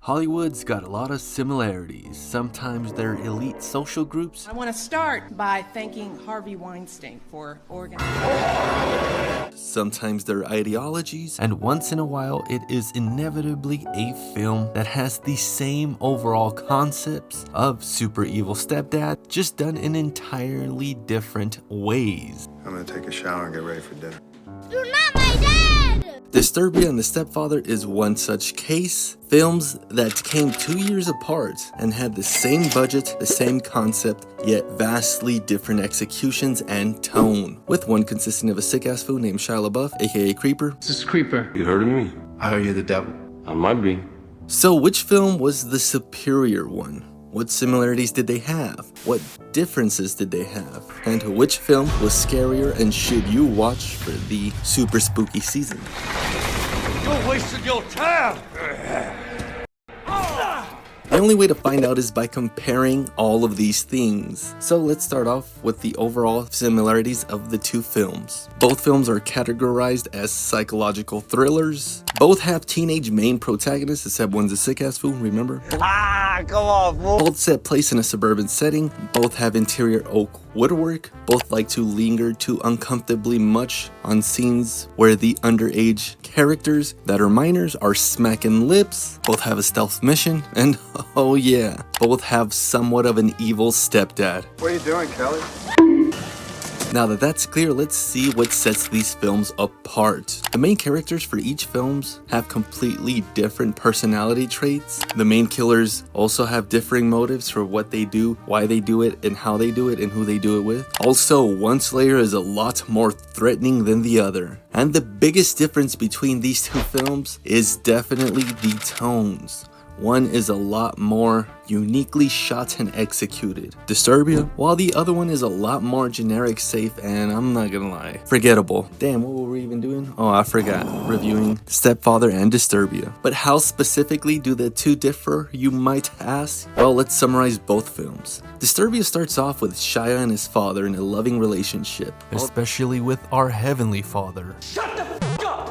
Hollywood's got a lot of similarities. Sometimes they're elite social groups. I want to start by thanking Harvey Weinstein for organizing. Sometimes they're ideologies. And once in a while, it is inevitably a film that has the same overall concepts of super evil stepdad, just done in entirely different ways. I'm gonna take a shower and get ready for dinner. You're not my dad! Disturbia and The Stepfather is one such case. Films that came 2 years apart and had the same budget, the same concept, yet vastly different executions and tone. With one consisting of a sick-ass fool named Shia LaBeouf, aka Creeper. This is Creeper. You heard of me? I heard you're the devil. I might be. So which film was the superior one? What similarities did they have? What differences did they have? And which film was scarier and should you watch for the super spooky season? You're wasting your time! The only way to find out is by comparing all of these things. So let's start off with the overall similarities of the two films. Both films are categorized as psychological thrillers. Both have teenage main protagonists, except one's a sick-ass fool, remember? Come on, fool. Both set place in a suburban setting. Both have interior oak woodwork. Both like to linger too uncomfortably much on scenes where the underage characters that are minors are smacking lips. Both have a stealth mission, and oh yeah, both have somewhat of an evil stepdad. What are you doing, Kelly? Now that that's clear, let's see what sets these films apart. The main characters for each films have completely different personality traits. The main killers also have differing motives for what they do, why they do it, and how they do it, and who they do it with. Also, one slayer is a lot more threatening than the other. And the biggest difference between these two films is definitely the tones. One is a lot more uniquely shot and executed, Disturbia, while the other one is a lot more generic, safe, and I'm not gonna lie, forgettable. Damn, what were we even doing? Oh, I forgot. Reviewing Stepfather and Disturbia. But how specifically do the two differ, you might ask? Well, let's summarize both films. Disturbia starts off with Shia and his father in a loving relationship, especially with our Heavenly Father. Shut the f*** up!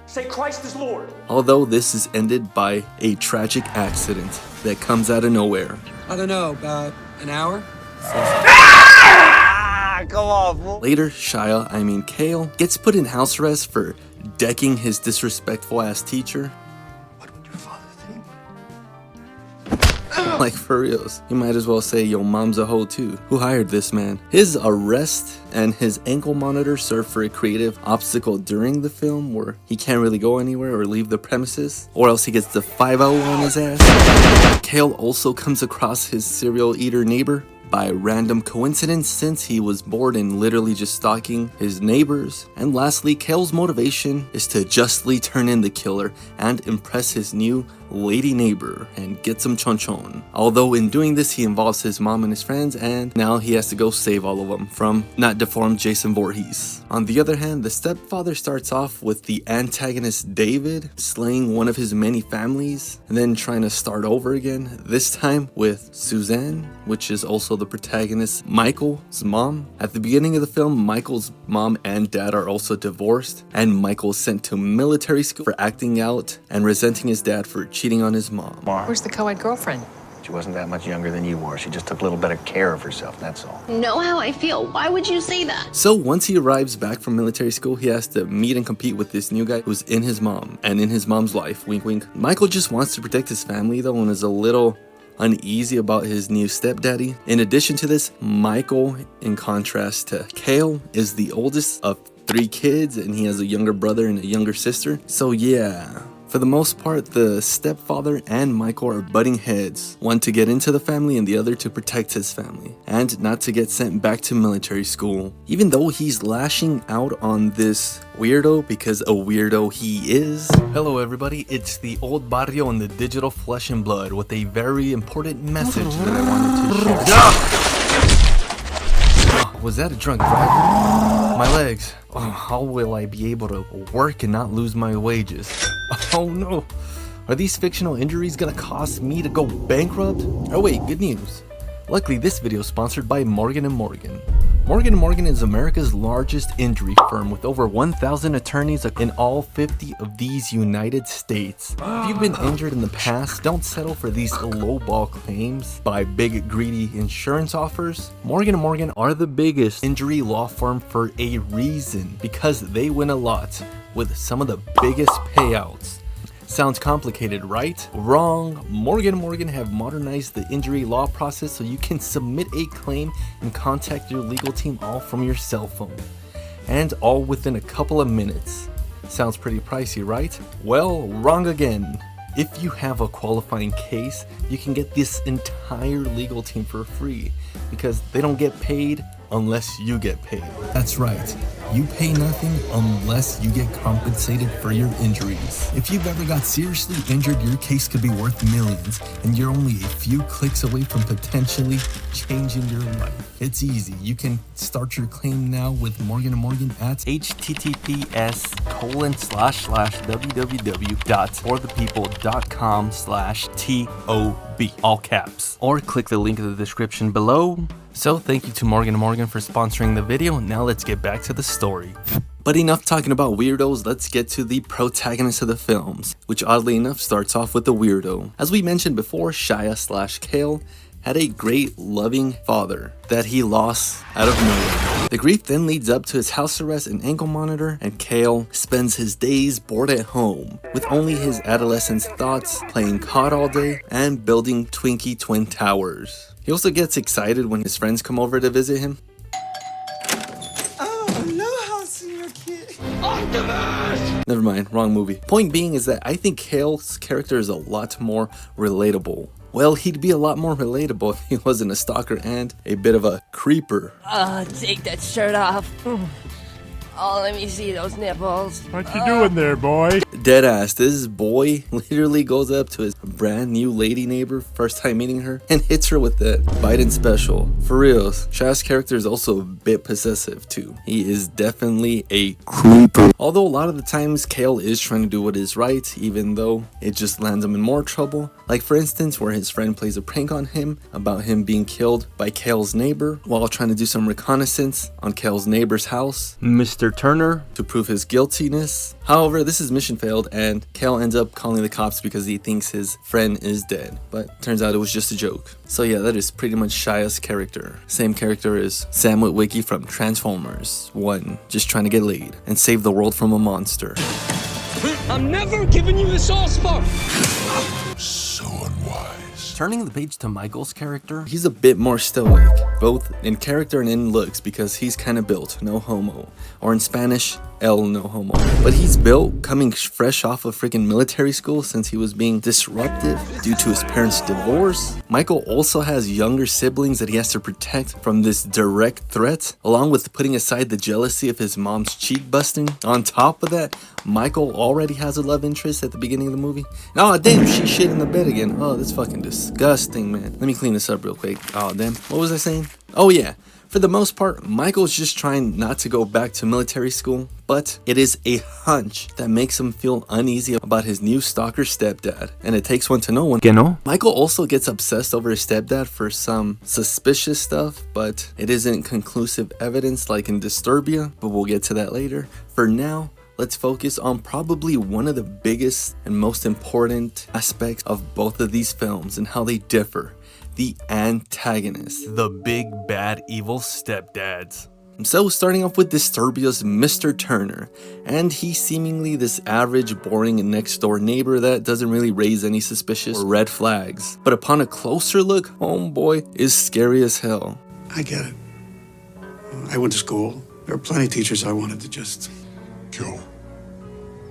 Say Christ is Lord. Although this is ended by a tragic accident that comes out of nowhere. I don't know, about an hour? Come on, fool. Later, Kale, gets put in house arrest for decking his disrespectful ass teacher. What would your father think? Like for reals, you might as well say yo mom's a hoe too. Who hired this man? His arrest and his ankle monitor serve for a creative obstacle during the film where he can't really go anywhere or leave the premises, or else he gets the 5-0 on his ass. Kale also comes across his serial eater neighbor by random coincidence since he was bored and literally just stalking his neighbors. And lastly, Kale's motivation is to justly turn in the killer and impress his new lady neighbor and get some chon-chon. Although in doing this he involves his mom and his friends, and now he has to go save all of them from not deformed Jason Voorhees. On the other hand, the stepfather starts off with the antagonist David slaying one of his many families and then trying to start over again, this time with Suzanne, which is also the protagonist Michael's mom. At the beginning of the film, Michael's mom and dad are also divorced, and Michael's sent to military school for acting out and resenting his dad for cheating on his mom. Where's the co-ed girlfriend? She wasn't that much younger than you were. She just took a little better care of herself, that's all. Know how I feel. Why would you say that? So once he arrives back from military school, he has to meet and compete with this new guy who's in his mom and in his mom's life, wink wink. Michael just wants to protect his family though and is a little uneasy about his new stepdaddy. In addition to this, Michael, in contrast to Kale, is the oldest of 3 kids and he has a younger brother and a younger sister. So yeah, for the most part, the stepfather and Michael are butting heads, one to get into the family and the other to protect his family, and not to get sent back to military school. Even though he's lashing out on this weirdo because a weirdo he is. Hello everybody, it's the old barrio in the digital flesh and blood with a very important message that I wanted to share. Was that a drunk driver? My legs. Oh, how will I be able to work and not lose my wages? Oh no. Are these fictional injuries gonna cost me to go bankrupt? Oh wait, good news. Luckily this video is sponsored by Morgan & Morgan. Morgan & Morgan is America's largest injury firm with over 1,000 attorneys in all 50 of these United States. If you've been injured in the past, don't settle for these lowball claims by big greedy insurance offers. Morgan & Morgan are the biggest injury law firm for a reason, because they win a lot with some of the biggest payouts. Sounds complicated, right? Wrong. Morgan & Morgan have modernized the injury law process so you can submit a claim and contact your legal team all from your cell phone. And all within a couple of minutes. Sounds pretty pricey, right? Well, wrong again. If you have a qualifying case, you can get this entire legal team for free because they don't get paid unless you get paid. That's right. You pay nothing unless you get compensated for your injuries. If you've ever got seriously injured, your case could be worth millions, and you're only a few clicks away from potentially changing your life. It's easy. You can start your claim now with Morgan & Morgan at https://www.forthepeople.com/TOB, all caps, or click the link in the description below. So thank you to Morgan & Morgan for sponsoring the video. Now let's get back to the story. But enough talking about weirdos, let's get to the protagonist of the films, which oddly enough starts off with the weirdo. As we mentioned before, Shia/Kale had a great loving father that he lost out of nowhere. The grief then leads up to his house arrest and ankle monitor, and Kale spends his days bored at home with only his adolescent's thoughts, playing COD all day and building Twinkie Twin Towers. He also gets excited when his friends come over to visit him. Never mind, wrong movie. Point being is that I think Kale's character is a lot more relatable. Well, he'd be a lot more relatable if he wasn't a stalker and a bit of a creeper. Take that shirt off. Oh, let me see those nipples. What you doing there, boy? Deadass, this boy literally goes up to his brand new lady neighbor, first time meeting her, and hits her with that Biden special. For reals, Shia's character is also a bit possessive too. He is definitely a creeper. Although a lot of the times Kale is trying to do what is right, even though it just lands him in more trouble. Like for instance, where his friend plays a prank on him about him being killed by Kale's neighbor while trying to do some reconnaissance on Kale's neighbor's house, Mr. Turner, to prove his guiltiness. However, this is mission failed and Kale ends up calling the cops because he thinks his friend is dead, but turns out it was just a joke. So yeah, that is pretty much Shia's character. Same character as Sam Witwicky from Transformers 1, just trying to get laid and save the world from a monster. I'm never giving you this all spark. So unwise. Turning the page to Michael's character, he's a bit more stoic, both in character and in looks because he's kind of built, no homo, or in Spanish, el no homo. But he's built coming fresh off of freaking military school since he was being disruptive due to his parents' divorce. Michael also has younger siblings that he has to protect from this direct threat, along with putting aside the jealousy of his mom's cheek busting. On top of that, Michael already has a love interest at the beginning of the movie. Oh damn, she shit in the bed again. Oh, that's fucking disgusting, man. Let me clean this up real quick. Oh damn, what was I saying? Oh yeah, for the most part, Michael's just trying not to go back to military school, but it is a hunch that makes him feel uneasy about his new stalker stepdad, and it takes one to know one. You know? Michael also gets obsessed over his stepdad for some suspicious stuff, but it isn't conclusive evidence like in Disturbia, but we'll get to that later. For now, let's focus on probably one of the biggest and most important aspects of both of these films and how they differ. The antagonist, the big bad evil stepdads. So starting off with Disturbia's Mr. Turner, and he's seemingly this average, boring next door neighbor that doesn't really raise any suspicious or red flags. But upon a closer look, homeboy is scary as hell. I get it. I went to school. There are plenty of teachers I wanted to just kill.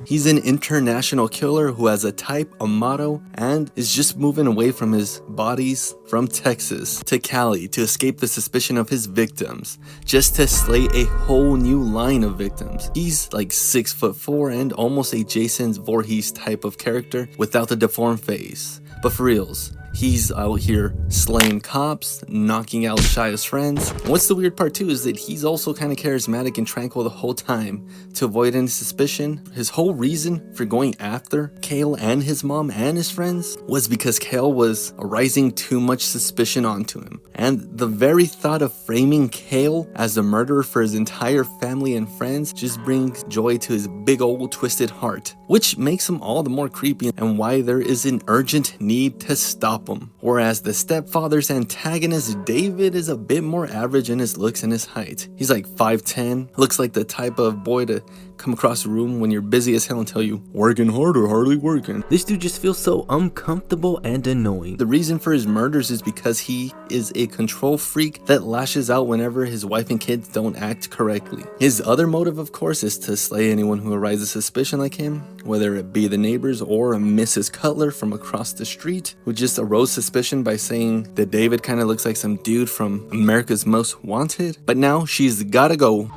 He's an international killer who has a type, a motto, and is just moving away from his bodies from Texas to Cali to escape the suspicion of his victims, just to slay a whole new line of victims. He's like 6'4" and almost a Jason Voorhees type of character without the deformed face. But for reals, He's out here slaying cops, knocking out Shia's friends. And what's the weird part too is that he's also kind of charismatic and tranquil the whole time to avoid any suspicion. His whole reason for going after Cale and his mom and his friends was because Cale was arising too much suspicion onto him. And the very thought of framing Cale as a murderer for his entire family and friends just brings joy to his big old twisted heart, which makes him all the more creepy and why there is an urgent need to stop him. Whereas the stepfather's antagonist David is a bit more average in his looks and his height. He's like 5'10", looks like the type of boy to come across a room when you're busy as hell and tell you, working hard or hardly working. This dude just feels so uncomfortable and annoying. The reason for his murders is because he is a control freak that lashes out whenever his wife and kids don't act correctly. His other motive, of course, is to slay anyone who arises suspicion like him, whether it be the neighbors or Mrs. Cutler from across the street, who just arose suspicion by saying that David kind of looks like some dude from America's Most Wanted. But now she's gotta go.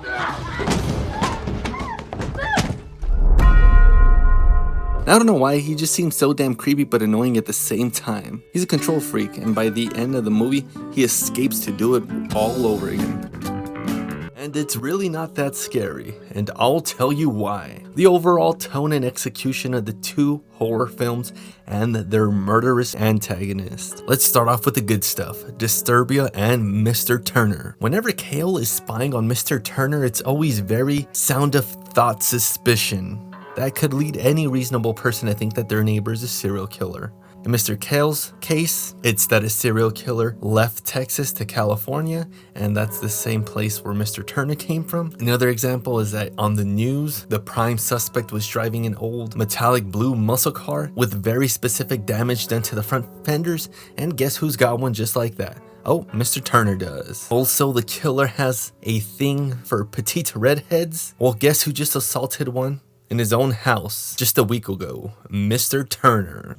I don't know why, he just seems so damn creepy but annoying at the same time. He's a control freak, and by the end of the movie, he escapes to do it all over again. And it's really not that scary, and I'll tell you why. The overall tone and execution of the two horror films and their murderous antagonist. Let's start off with the good stuff, Disturbia and Mr. Turner. Whenever Cale is spying on Mr. Turner, it's always very sound of thought suspicion. That could lead any reasonable person to think that their neighbor is a serial killer. In Mr. Cale's case, it's that a serial killer left Texas to California, and that's the same place where Mr. Turner came from. Another example is that on the news, the prime suspect was driving an old metallic blue muscle car with very specific damage done to the front fenders, and guess who's got one just like that? Oh, Mr. Turner does. Also, the killer has a thing for petite redheads. Well, guess who just assaulted one in his own house just a week ago? Mr. Turner.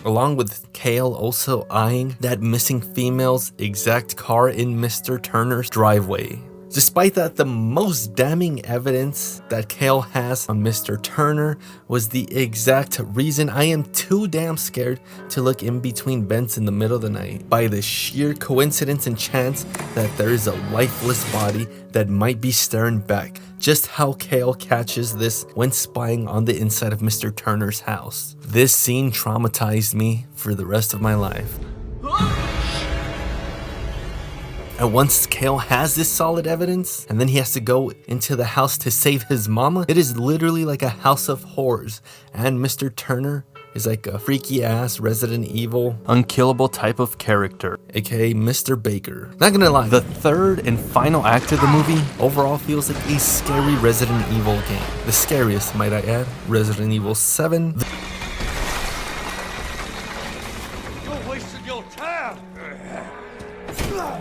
Along with Cale also eyeing that missing female's exact car in Mr. Turner's driveway. Despite that, the most damning evidence that Cale has on Mr. Turner was the exact reason I am too damn scared to look in between vents in the middle of the night, by the sheer coincidence and chance that there is a lifeless body that might be staring back. Just how Cale catches this when spying on the inside of Mr. Turner's house. This scene traumatized me for the rest of my life. And once Cale has this solid evidence, and then he has to go into the house to save his mama, it is literally like a house of horrors. And Mr. Turner is like a freaky ass Resident Evil unkillable type of character, aka Mr. Baker. Not gonna lie, the third and final act of the movie overall feels like a scary Resident Evil game. The scariest, might I add, Resident Evil 7. You're wasting your time.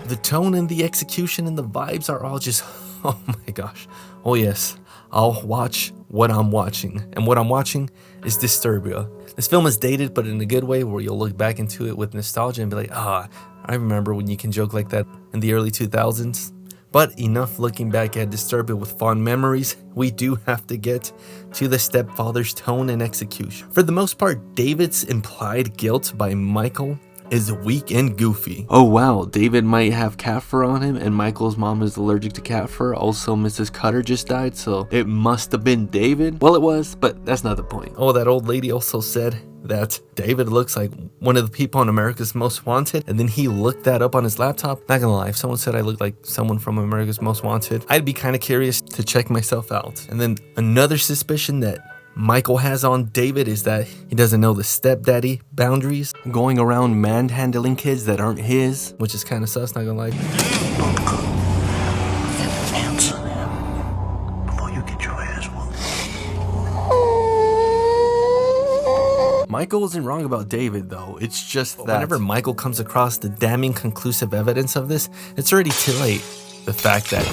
The tone and the execution and the vibes are all just, oh my gosh. Oh yes, I'll watch what I'm watching. And what I'm watching is Disturbia. This film is dated, but in a good way, where you'll look back into it with nostalgia and be like, I remember when you can joke like that in the early 2000s. But enough looking back at Disturbia with fond memories, we do have to get to the stepfather's tone and execution. For the most part, David's implied guilt by Michael is weak and goofy. Oh wow, David might have cat fur on him, and Michael's mom is allergic to cat fur. Also, Mrs. Cutter just died, so it must have been David. Well, it was, but that's not the point. Oh, that old lady also said that David looks like one of the people on America's Most Wanted, and then he looked that up on his laptop. Not gonna lie, if someone said I look like someone from America's Most Wanted, I'd be kind of curious to check myself out. And then another suspicion that Michael has on David is that he doesn't know the stepdaddy boundaries, going around manhandling kids that aren't his, which is kind of sus, not gonna lie. Answer him before you get your ass whooped. Michael isn't wrong about David though, it's just that whenever Michael comes across the damning conclusive evidence of this, it's already too late. The fact that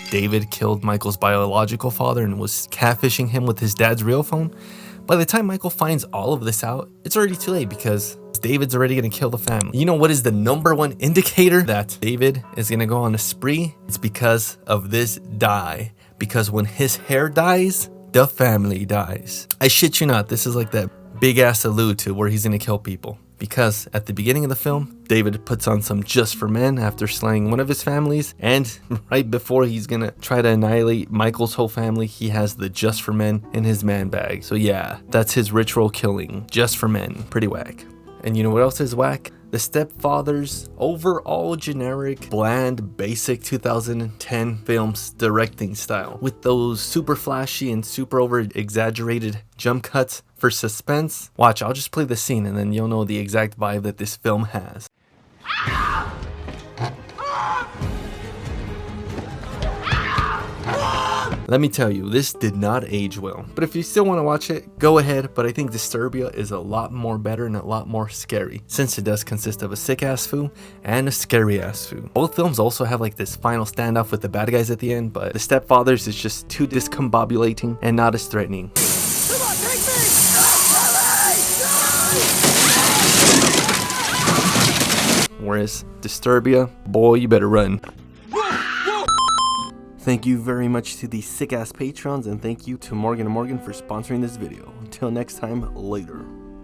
David killed Michael's biological father and was catfishing him with his dad's real phone. By the time Michael finds all of this out, it's already too late because David's already gonna kill the family. You know what is the #1 indicator that David is gonna go on a spree? It's because of this dye. Because when his hair dies, the family dies. I shit you not, this is like that big ass allude to where he's gonna kill people. Because at the beginning of the film, David puts on some Just for Men after slaying one of his families, and right before he's gonna try to annihilate Michael's whole family, he has the Just for Men in his man bag. So yeah, that's his ritual killing, Just for Men. Pretty whack. And you know what else is whack? The Stepfather's overall generic, bland, basic 2010 film's directing style. With those super flashy and super over exaggerated jump cuts for suspense. Watch, I'll just play the scene and then you'll know the exact vibe that this film has. Let me tell you, this did not age well. But if you still want to watch it, go ahead, but I think Disturbia is a lot more better and a lot more scary, since it does consist of a sick-ass foo and a scary-ass foo. Both films also have like this final standoff with the bad guys at the end, but The Stepfathers is just too discombobulating and not as threatening. Come on, take me! Whereas Disturbia, boy, you better run. Thank you very much to the sick-ass patrons, and thank you to Morgan & Morgan for sponsoring this video. Until next time, later.